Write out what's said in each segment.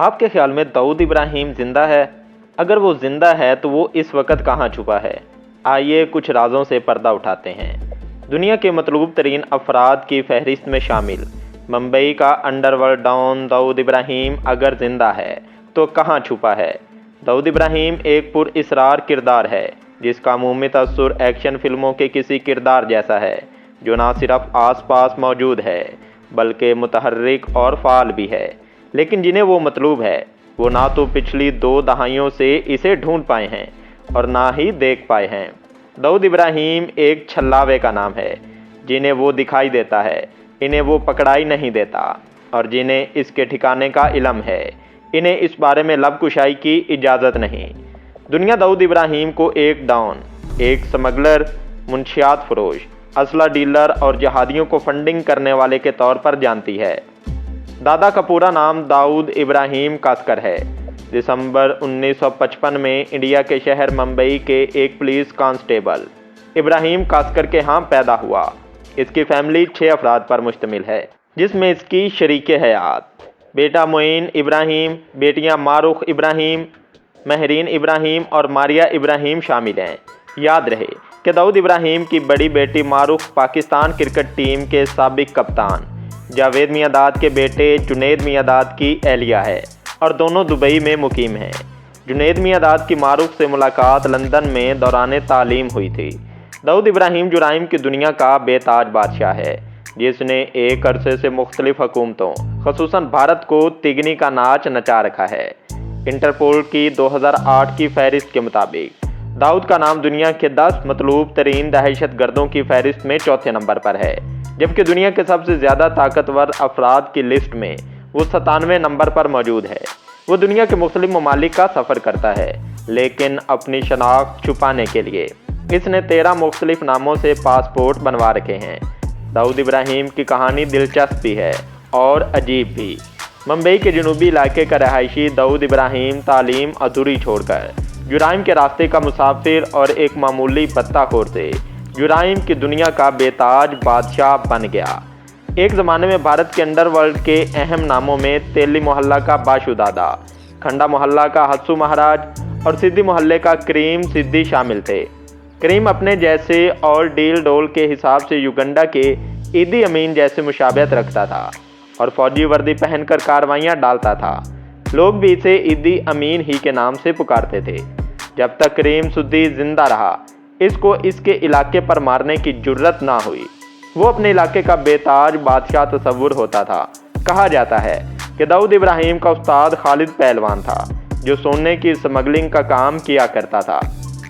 آپ کے خیال میں داؤد ابراہیم زندہ ہے؟ اگر وہ زندہ ہے تو وہ اس وقت کہاں چھپا ہے؟ آئیے کچھ رازوں سے پردہ اٹھاتے ہیں۔ دنیا کے مطلوب ترین افراد کی فہرست میں شامل ممبئی کا انڈر ورلڈ ڈان داؤد ابراہیم اگر زندہ ہے تو کہاں چھپا ہے؟ داؤد ابراہیم ایک پر اسرار کردار ہے جس کا عمومی تاثر ایکشن فلموں کے کسی کردار جیسا ہے جو نہ صرف آس پاس موجود ہے بلکہ متحرک اور فعال بھی ہے، لیکن جنہیں وہ مطلوب ہے وہ نہ تو پچھلی 2 دہائیوں سے اسے ڈھونڈ پائے ہیں اور نہ ہی دیکھ پائے ہیں۔ داؤد ابراہیم ایک چھلاوے کا نام ہے، جنہیں وہ دکھائی دیتا ہے انہیں وہ پکڑائی نہیں دیتا، اور جنہیں اس کے ٹھکانے کا علم ہے انہیں اس بارے میں لب کشائی کی اجازت نہیں۔ دنیا داؤد ابراہیم کو ایک ڈان، ایک سمگلر، منشیات فروش، اسلحہ ڈیلر اور جہادیوں کو فنڈنگ کرنے والے کے طور پر جانتی ہے۔ دادا کا پورا نام داؤد ابراہیم کاسکر ہے۔ دسمبر 1955 میں انڈیا کے شہر ممبئی کے ایک پولیس کانسٹیبل ابراہیم کاسکر کے ہاں پیدا ہوا۔ اس کی فیملی 6 افراد پر مشتمل ہے، جس میں اس کی شریک حیات بیٹا معین ابراہیم، بیٹیاں مارخ ابراہیم، مہرین ابراہیم اور ماریہ ابراہیم شامل ہیں۔ یاد رہے کہ داؤد ابراہیم کی بڑی بیٹی مارخ پاکستان کرکٹ ٹیم کے سابق کپتان جاوید میاں داد کے بیٹے جنید میاں داد کی اہلیہ ہے اور دونوں دبئی میں مقیم ہیں۔ جنید میاں داد کی مارخ سے ملاقات لندن میں دوران تعلیم ہوئی تھی۔ داؤد ابراہیم جرائم کی دنیا کا بے تاج بادشاہ ہے جس نے ایک عرصے سے مختلف حکومتوں خصوصاً بھارت کو تگنی کا ناچ نچا رکھا ہے۔ انٹرپول کی 2008 کی فہرست کے مطابق داؤد کا نام دنیا کے 10 مطلوب ترین دہشت گردوں کی فہرست میں 4تھے نمبر پر ہے، جبکہ دنیا کے سب سے زیادہ طاقتور افراد کی لسٹ میں وہ 97ویں نمبر پر موجود ہے۔ وہ دنیا کے مختلف ممالک کا سفر کرتا ہے، لیکن اپنی شناخت چھپانے کے لیے اس نے 13 مختلف ناموں سے پاسپورٹ بنوا رکھے ہیں۔ داؤد ابراہیم کی کہانی دلچسپ بھی ہے اور عجیب بھی۔ ممبئی کے جنوبی علاقے کا رہائشی داؤد ابراہیم تعلیم ادھوری چھوڑ کر جرائم کے راستے کا مسافر اور ایک معمولی بطہ خور سے جرائم کی دنیا کا بے تاج بادشاہ بن گیا۔ ایک زمانے میں بھارت کے انڈر ورلڈ کے اہم ناموں میں تیلی محلہ کا باشو دادا، کھنڈا محلہ کا ہتسو مہاراج اور سدھی محلے کا کریم سدھی شامل تھے۔ کریم اپنے جیسے اور ڈیل ڈول کے حساب سے یوگنڈا کے ایدی امین جیسے مشابہت رکھتا تھا اور فوجی وردی پہن کر کاروائیاں ڈالتا تھا۔ لوگ بھی اسے ایدی امین ہی کے نام سے پکارتے تھے۔ جب تک کریم سدھی زندہ رہا اس کو اس کے علاقے پر مارنے کی جرت نہ ہوئی۔ وہ اپنے علاقے کا بے تاج بادشاہ تصور ہوتا تھا۔ کہا جاتا ہے کہ داؤد ابراہیم کا استاد خالد پہلوان تھا جو سونے کی سمگلنگ کا کام کیا کرتا تھا،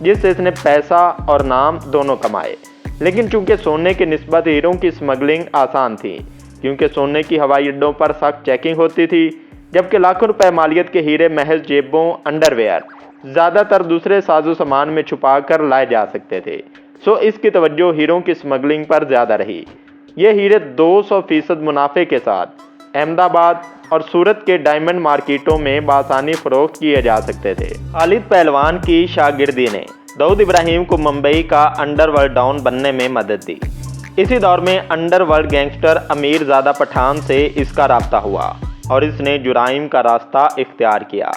جس سے اس نے پیسہ اور نام دونوں کمائے۔ لیکن چونکہ سونے کی نسبت ہیروں کی سمگلنگ آسان تھی، کیونکہ سونے کی ہوائی اڈوں پر سخت چیکنگ ہوتی تھی، جبکہ لاکھوں روپے مالیت کے ہیرے محض جیبوں، انڈر ویئر، زیادہ تر دوسرے ساز و سامان میں چھپا کر لائے جا سکتے تھے، سو اس کی توجہ ہیروں کی سمگلنگ پر زیادہ رہی۔ یہ ہیرے 200% منافع کے ساتھ احمد آباد اور سورت کے ڈائمنڈ مارکیٹوں میں بآسانی فروخت کیے جا سکتے تھے۔ خالد پہلوان کی شاگردی نے داؤد ابراہیم کو ممبئی کا انڈر ورلڈ ڈان بننے میں مدد دی۔ اسی دور میں انڈر ورلڈ گینگسٹر امیر زادہ پٹھان سے اس کا رابطہ ہوا اور اس نے جرائم کا راستہ اختیار کیا۔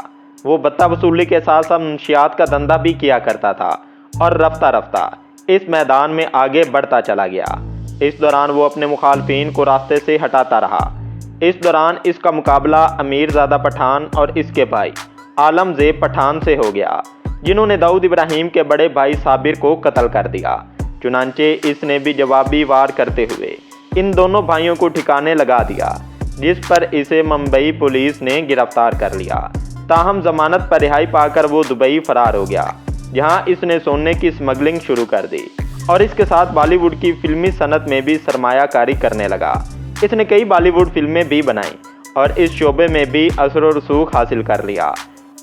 وہ بتہ وصولی کے ساتھ ساتھ منشیات کا دھندا بھی کیا کرتا تھا اور رفتہ رفتہ اس میدان میں آگے بڑھتا چلا گیا۔ اس دوران وہ اپنے مخالفین کو راستے سے ہٹاتا رہا۔ اس دوران اس کا مقابلہ امیر زادہ پٹھان اور اس کے بھائی عالم زیب پٹھان سے ہو گیا، جنہوں نے داؤد ابراہیم کے بڑے بھائی صابر کو قتل کر دیا۔ چنانچہ اس نے بھی جوابی وار کرتے ہوئے ان دونوں بھائیوں کو ٹھکانے لگا دیا، جس پر اسے ممبئی پولیس نے گرفتار کر لیا۔ تاہم ضمانت پر رہائی پا کر وہ دبئی فرار ہو گیا، جہاں اس نے سونے کی سمگلنگ شروع کر دی اور اس کے ساتھ بالی ووڈ کی فلمی صنعت میں بھی سرمایہ کاری کرنے لگا۔ اس نے کئی بالی ووڈ فلمیں بھی بنائیں اور اس شعبے میں بھی اثر و رسوخ حاصل کر لیا۔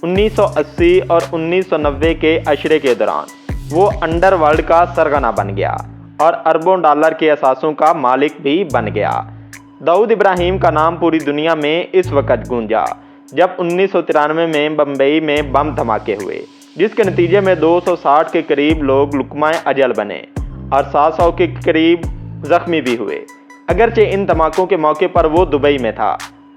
1980 اور 1990 کے عشرے کے دوران وہ انڈر ورلڈ کا سرغنہ بن گیا اور اربوں ڈالر کے اثاثوں کا مالک بھی بن گیا۔ داؤد ابراہیم کا نام پوری دنیا میں اس وقت گونجا جب 1993 میں بمبئی میں بم دھماکے ہوئے، جس کے نتیجے میں 260 کے قریب لوگ لقمۂ اجل بنے اور 700 کے قریب زخمی بھی ہوئے۔ اگرچہ ان دھماکوں کے موقع پر وہ دبئی میں تھا،